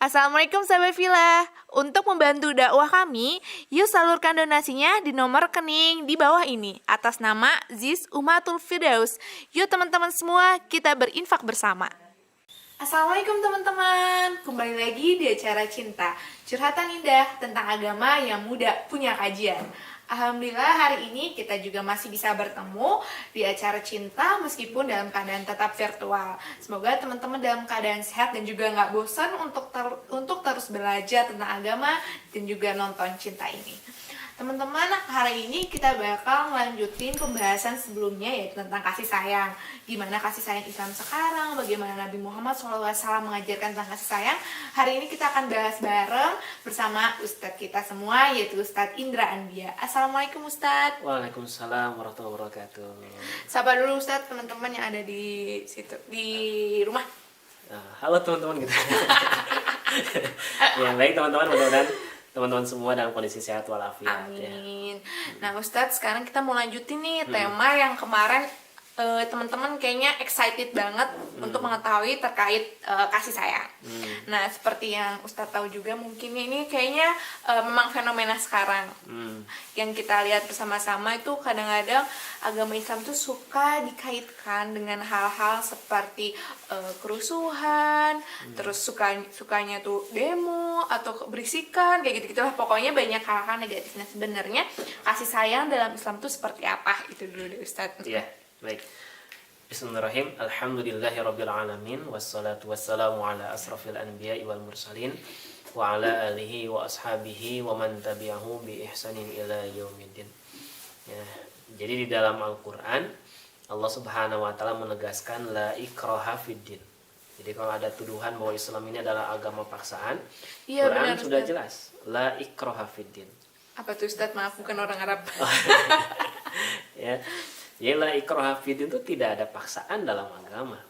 Assalamualaikum sahabat Villa. Untuk membantu dakwah kami, yuk salurkan donasinya di nomor rekening di bawah ini atas nama Ziz Umatul Firdaus. Yuk teman-teman semua, kita berinfak bersama. Assalamualaikum teman-teman. Kembali lagi di acara Cinta, curhatan indah tentang agama yang mudah punya kajian. Alhamdulillah hari ini kita juga masih bisa bertemu di acara Cinta meskipun dalam keadaan tetap virtual. Semoga teman-teman dalam keadaan sehat dan juga nggak bosan untuk terus belajar tentang agama dan juga nonton Cinta ini. Teman-teman, hari ini kita bakal melanjutin pembahasan sebelumnya yaitu tentang kasih sayang. Gimana kasih sayang Islam sekarang, bagaimana Nabi Muhammad SAW mengajarkan tentang kasih sayang. Hari ini kita akan bahas bareng bersama Ustadz kita semua yaitu Ustadz Indra Andia. Assalamualaikum Ustadz. Waalaikumsalam warahmatullahi wabarakatuh. Sapa dulu Ustadz teman-teman yang ada di situ di rumah. Halo teman-teman gitu. Ya baik teman-teman, mudah-mudahan teman-teman semua dalam kondisi sehat walafiat. Amin. Ya. Nah Ustadz, sekarang kita mau lanjutin nih tema yang kemarin teman-teman kayaknya excited banget untuk mengetahui terkait kasih sayang. Nah seperti yang Ustadz tahu juga mungkin ini kayaknya memang fenomena sekarang. Yang kita lihat bersama-sama itu kadang-kadang agama Islam tuh suka dikaitkan dengan hal-hal seperti kerusuhan, terus sukanya tuh demo atau berisikan kayak gitu-gitulah. Pokoknya banyak hal-hal negatif. Nah sebenarnya kasih sayang dalam Islam tuh seperti apa? Itu dulu deh Ustadz. Iya. Baik. Bismillahirrahmanirrahim. Alhamdulillahirabbil alamin wassalatu wassalamu ala asrafil anbiya'i wal mursalin wa ala alihi wa ashabihi wa man tabi'ahu bi ihsanin ila yaumiddin. Ya, jadi di dalam Al-Qur'an Allah Subhanahu wa taala menegaskan la ikraha fiddin. Jadi kalau ada tuduhan bahwa Islam ini adalah agama paksaan, Iya, Quran benar, sudah Ustaz. jelas la ikraha fiddin. Apa tuh Ustadz? Maaf, bukan orang Arab. Ya. Jadi la ikraha fiddin itu tidak ada paksaan dalam agama.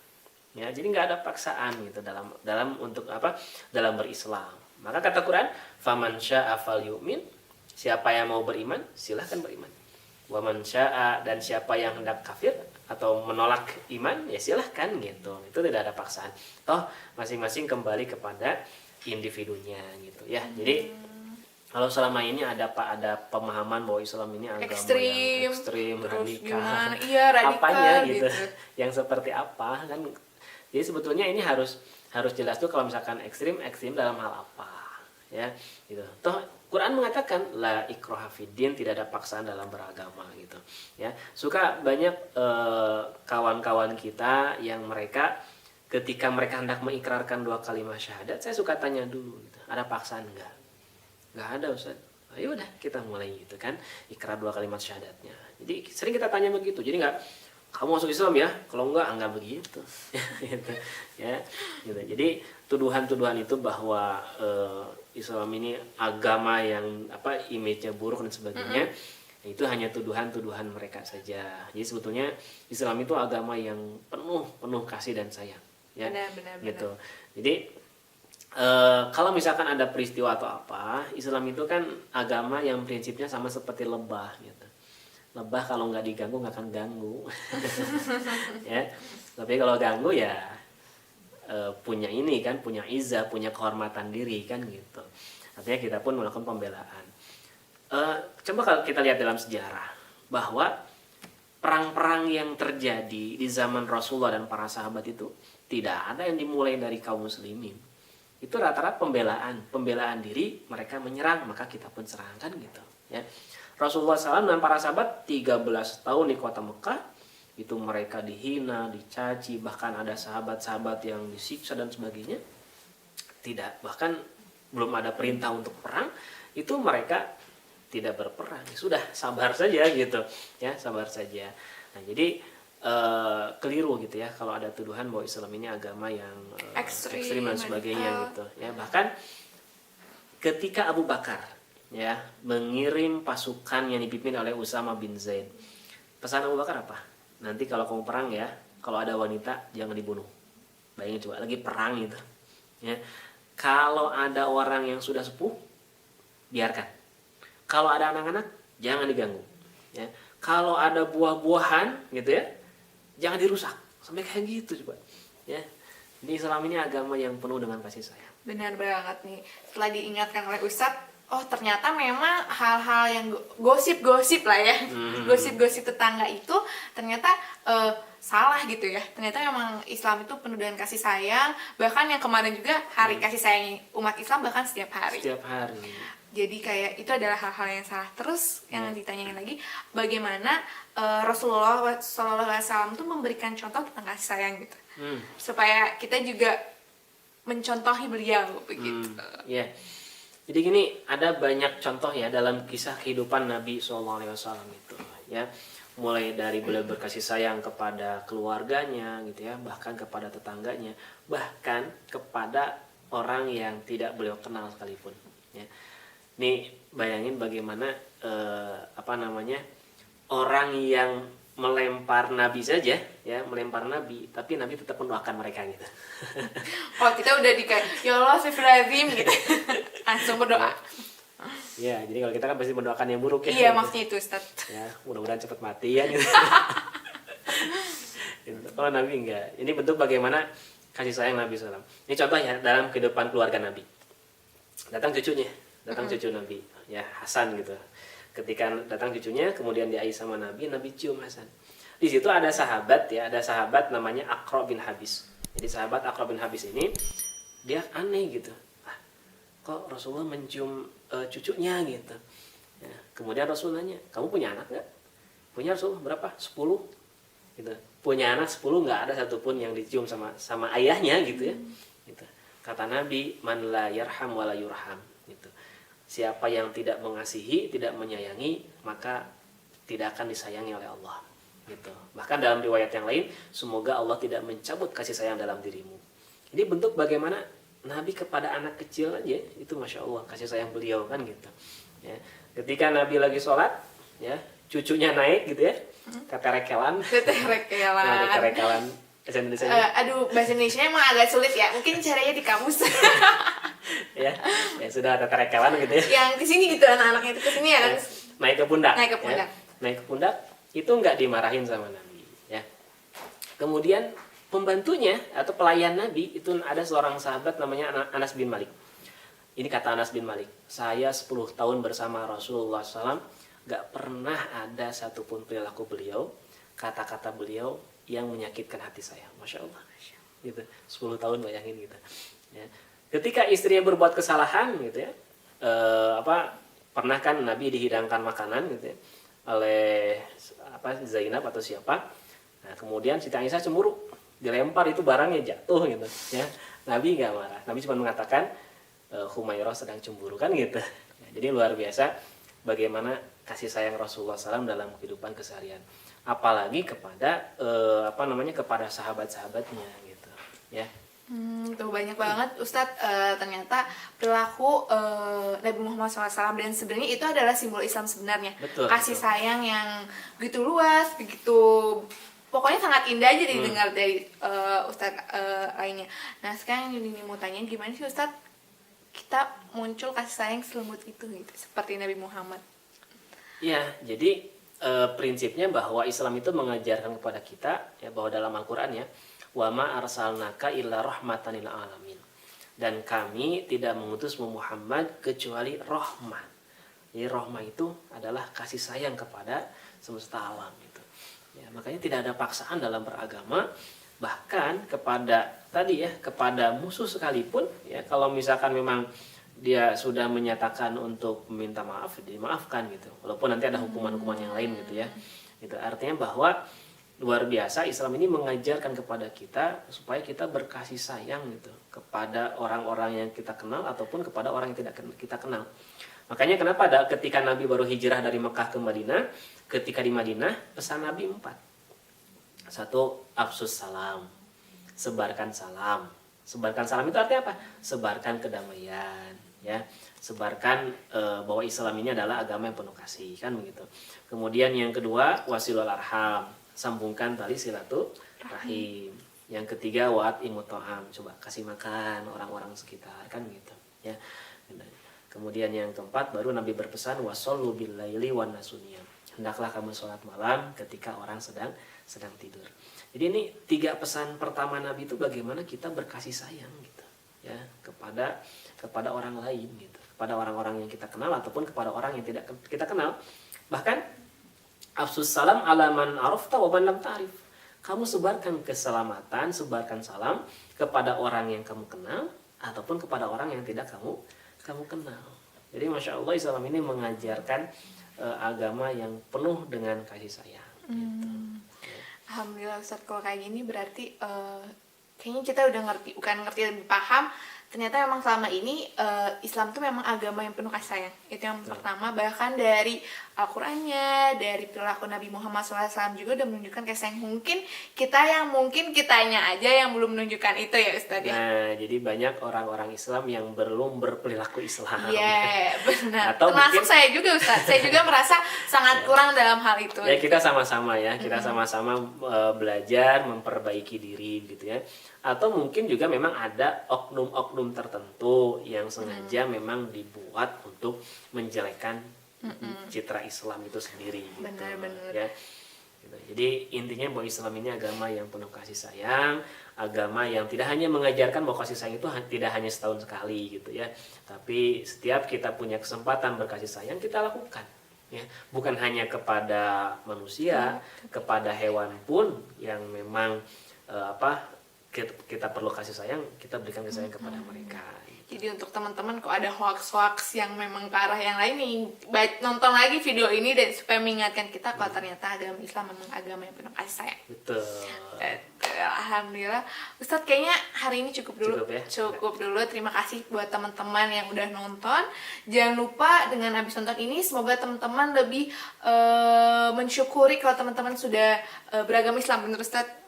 Ya, jadi nggak ada paksaan gitu dalam untuk apa? Dalam berislam. Maka kata Quran, faman syaa'a falyu'min, siapa yang mau beriman, silahkan beriman. Wa man syaa'a, dan siapa yang hendak kafir atau menolak iman, ya silahkan gitu. Itu tidak ada paksaan. Toh masing-masing kembali kepada individunya gitu ya. Jadi kalau selama ini ada pemahaman bahwa Islam ini agama yang ekstrim, terus radikal, gimana? Iya, radikal apanya gitu, gitu. yang seperti apa kan? Jadi sebetulnya ini harus jelas tuh kalau misalkan ekstrim dalam hal apa, ya, gitu. Toh Quran mengatakan la ikraha fiddin, tidak ada paksaan dalam beragama gitu, ya. Suka banyak kawan-kawan kita yang mereka ketika mereka hendak mengikrarkan 2 kalimat syahadat, saya suka tanya dulu, gitu, ada paksaan enggak? Nggak ada Ustaz. Ya udah kita mulai gitu kan, ikrar 2 kalimat syahadatnya. Jadi sering kita tanya begitu. Jadi nggak kamu masuk Islam ya, kalau enggak begitu. Gitu. Ya, gitu. Jadi tuduhan-tuduhan itu bahwa Islam ini agama yang image-nya buruk dan sebagainya, itu hanya tuduhan-tuduhan mereka saja. Jadi sebetulnya Islam itu agama yang penuh kasih dan sayang. Ya, Benar. gitu. Jadi kalau misalkan ada peristiwa atau apa, Islam itu kan agama yang prinsipnya sama seperti lebah gitu. Lebah kalau nggak diganggu nggak akan ganggu. Ya, tapi kalau ganggu ya punya ini kan, punya izah, punya kehormatan diri kan gitu. Artinya kita pun melakukan pembelaan. Coba kalau kita lihat dalam sejarah bahwa perang-perang yang terjadi di zaman Rasulullah dan para sahabat itu tidak ada yang dimulai dari kaum muslimin. Itu rata-rata pembelaan diri, mereka menyerang, maka kita pun serangkan gitu ya. Rasulullah SAW dan para sahabat 13 tahun di kota Mekah, itu mereka dihina, dicaci, bahkan ada sahabat-sahabat yang disiksa dan sebagainya. Tidak, bahkan belum ada perintah untuk perang, itu mereka tidak berperang. Sudah sabar saja gitu ya, sabar saja. Nah, jadi keliru gitu ya kalau ada tuduhan bahwa Islam ini agama yang ekstrim dan sebagainya gitu ya. Bahkan ketika Abu Bakar ya mengirim pasukan yang dipimpin oleh Usama bin Zaid, pesan Abu Bakar apa? Nanti kalau kamu perang ya, kalau ada wanita jangan dibunuh. Bayangin coba, lagi perang gitu ya. Kalau ada orang yang sudah sepuh, biarkan. Kalau ada anak-anak, jangan diganggu ya. Kalau ada buah-buahan gitu ya, jangan dirusak. Sampai kayak gitu coba ya. Jadi Islam ini agama yang penuh dengan kasih sayang. Benar banget nih. Setelah diingatkan oleh Ustadz, oh ternyata memang hal-hal yang gosip-gosip lah ya, gosip-gosip tetangga itu ternyata salah gitu ya. Ternyata memang Islam itu penuh dengan kasih sayang. Bahkan yang kemarin juga hari kasih sayang umat Islam bahkan setiap hari. Setiap hari. Jadi kayak itu adalah hal-hal yang salah. Terus yang ditanyain lagi, bagaimana Rasulullah SAW tuh memberikan contoh tentang kasih sayang gitu, supaya kita juga mencontohi beliau begitu. Ya. Jadi gini, ada banyak contoh ya dalam kisah kehidupan Nabi SAW itu, ya. Mulai dari beliau berkasih sayang kepada keluarganya, gitu ya, bahkan kepada tetangganya, bahkan kepada orang yang tidak beliau kenal sekalipun. Ya. Nih bayangin bagaimana orang yang melempar Nabi saja, ya, melempar Nabi, tapi Nabi tetap mendoakan mereka gitu. Oh, kita udah ya Allah Astagfirullahaladzim gitu. Langsung berdoa. Ya, jadi kalau kita kan pasti mendoakan yang buruk ya. Iya, maksudnya itu Ustaz. Ya, mudah-mudahan cepat mati ya gitu. Kalau Nabi enggak. Ini bentuk bagaimana kasih sayang Nabi SAW. Ini contoh ya dalam kehidupan keluarga Nabi. Datang cucunya, cucu Nabi, ya Hasan gitu. Ketika datang cucunya, kemudian diai sama Nabi cium Hasan. Di situ ada sahabat ya, ada sahabat namanya Aqra bin Habis. Jadi sahabat Aqra bin Habis ini dia aneh gitu. Kok Rasulullah mencium cucunya gitu. Ya, kemudian Rasul nanya, kamu punya anak nggak? Punya Rasulullah berapa? 10 gitu. Punya anak 10, nggak ada satupun yang dicium sama ayahnya gitu ya. Gitu. Kata Nabi, man la yarham wa la yurham gitu. Siapa yang tidak mengasihi, tidak menyayangi, maka tidak akan disayangi oleh Allah gitu. Bahkan dalam riwayat yang lain, semoga Allah tidak mencabut kasih sayang dalam dirimu. Ini bentuk bagaimana Nabi kepada anak kecil aja, itu Masya Allah kasih sayang beliau kan gitu ya. Ketika Nabi lagi sholat ya, cucunya naik gitu ya, keterekelan bahasa Indonesia. Bahasa Indonesia emang agak sulit ya, mungkin caranya di kamus. ya sudah keterekelan gitu ya, yang kesini gitu, anak-anaknya itu kesini ya kan, naik ke pundak naik ke pundak itu nggak dimarahin sama Nabi ya. Kemudian pembantunya atau pelayan Nabi itu ada seorang sahabat namanya Anas bin Malik. Ini kata Anas bin Malik, saya 10 tahun bersama Rasulullah SAW gak pernah ada satupun perilaku beliau, kata-kata beliau yang menyakitkan hati saya. Masya Allah gitu. 10 tahun bayangin gitu ya. Ketika istrinya berbuat kesalahan gitu ya, pernah kan Nabi dihidangkan makanan gitu ya oleh Zainab atau siapa. Nah, kemudian Siti Aisyah cemburu, dilempar itu barangnya jatuh gitu ya. Nabi nggak marah, Nabi cuma mengatakan Humairah sedang cemburu kan gitu. Ya, jadi luar biasa bagaimana kasih sayang Rasulullah SAW dalam kehidupan keseharian, apalagi kepada kepada sahabat-sahabatnya gitu ya. Tuh banyak banget Ustadz, ternyata perilaku Nabi Muhammad SAW, dan sebenarnya itu adalah simbol Islam sebenarnya. Kasih sayang yang begitu luas, begitu pokoknya sangat indah aja didengar dari Ustadz lainnya. Nah sekarang ini mau tanya, gimana sih Ustadz kita muncul kasih sayang selembut itu gitu, seperti Nabi Muhammad? Ya, jadi prinsipnya bahwa Islam itu mengajarkan kepada kita ya, bahwa dalam Al-Quran ya, wa ma arsalnaka illa rahmatan lil alamin, dan kami tidak mengutus Muhammad kecuali rahmat. Jadi rahmat itu adalah kasih sayang kepada semesta alam gitu. Ya, makanya tidak ada paksaan dalam beragama, bahkan kepada kepada musuh sekalipun ya, kalau misalkan memang dia sudah menyatakan untuk meminta maaf, dimaafkan gitu. Walaupun nanti ada hukuman-hukuman yang lain gitu ya. Itu artinya bahwa luar biasa Islam ini mengajarkan kepada kita supaya kita berkasih sayang gitu kepada orang-orang yang kita kenal ataupun kepada orang yang tidak kita kenal. Makanya kenapa ketika Nabi baru hijrah dari Mekah ke Madinah, ketika di Madinah pesan Nabi 4. 1, afsus salam, sebarkan salam. Sebarkan salam itu artinya apa? Sebarkan kedamaian, ya. Sebarkan bahwa Islam ini adalah agama yang penuh kasih, kan begitu. Kemudian yang kedua, wasilul arham, sambungkan tali silaturahim. Yang ketiga, wa'at imutoham, coba kasih makan orang-orang sekitar, kan gitu ya. Kemudian yang keempat, baru Nabi berpesan wasollu billaili wan nasuniyam, hendaklah kamu sholat malam ketika orang sedang tidur. Jadi ini 3 pesan pertama Nabi itu bagaimana kita berkasih sayang gitu ya kepada orang lain gitu, kepada orang-orang yang kita kenal ataupun kepada orang yang tidak kita kenal. Bahkan afsus salam ala man arafta wa man lam ta'rif. Kamu sebarkan keselamatan, sebarkan salam kepada orang yang kamu kenal ataupun kepada orang yang tidak kamu kenal. Jadi Masya Allah, Islam ini mengajarkan agama yang penuh dengan kasih sayang gitu. Alhamdulillah Ustadz, kalau kayak gini berarti kayaknya kita udah ngerti, bukan ngerti, lebih paham. Ternyata memang selama ini Islam tuh memang agama yang penuh kasih sayang. Itu yang pertama. Bahkan dari Al-Qur'annya, dari perilaku Nabi Muhammad SAW juga udah menunjukkan kasih sayang. Mungkin kitanya aja yang belum menunjukkan itu ya Ustadz ya. Nah, jadi banyak orang-orang Islam yang belum berperilaku Islam. Iya, benar. Atau termasuk mungkin saya juga Ustadz. Saya juga merasa sangat kurang dalam hal itu. Ya, kita sama-sama ya, kita sama-sama belajar memperbaiki diri gitu ya. Atau mungkin juga memang ada oknum-oknum tertentu yang sengaja memang dibuat untuk menjelekkan citra Islam itu sendiri gitu. Benar-benar. Ya. Gitu. Jadi intinya bahwa Islam ini agama yang penuh kasih sayang, agama yang tidak hanya mengajarkan bahwa kasih sayang itu tidak hanya setahun sekali gitu ya, tapi setiap kita punya kesempatan berkasih sayang kita lakukan. Ya, bukan hanya kepada manusia, kepada hewan pun yang memang kita perlu kasih sayang, kita berikan kasih sayang kepada mereka. Jadi untuk teman-teman kok ada hoax-hoax yang memang ke arah yang lain nih, nonton lagi video ini dan supaya mengingatkan kita kalau ternyata agama Islam memang agama yang penuh kasih sayang. Betul. Alhamdulillah. Ustadz, kayaknya hari ini cukup dulu. Cukup ya? Dulu. Terima kasih buat teman-teman yang udah nonton. Jangan lupa dengan habis nonton ini semoga teman-teman lebih mensyukuri kalau teman-teman sudah beragama Islam, benar Ustadz?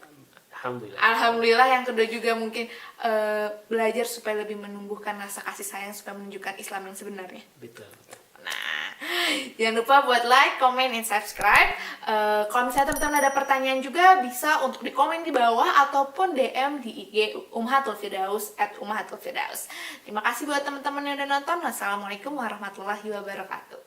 Alhamdulillah. Yang kedua juga mungkin belajar supaya lebih menumbuhkan rasa kasih sayang, supaya menunjukkan Islam yang sebenarnya. Betul. Nah, jangan lupa buat like, comment, and subscribe. Kalau misalnya teman-teman ada pertanyaan juga bisa untuk di komen di bawah ataupun DM di IG Ummahatul Firdaus @ummahatul firdaus. Terima kasih buat teman-teman yang udah nonton. Wassalamualaikum warahmatullahi wabarakatuh.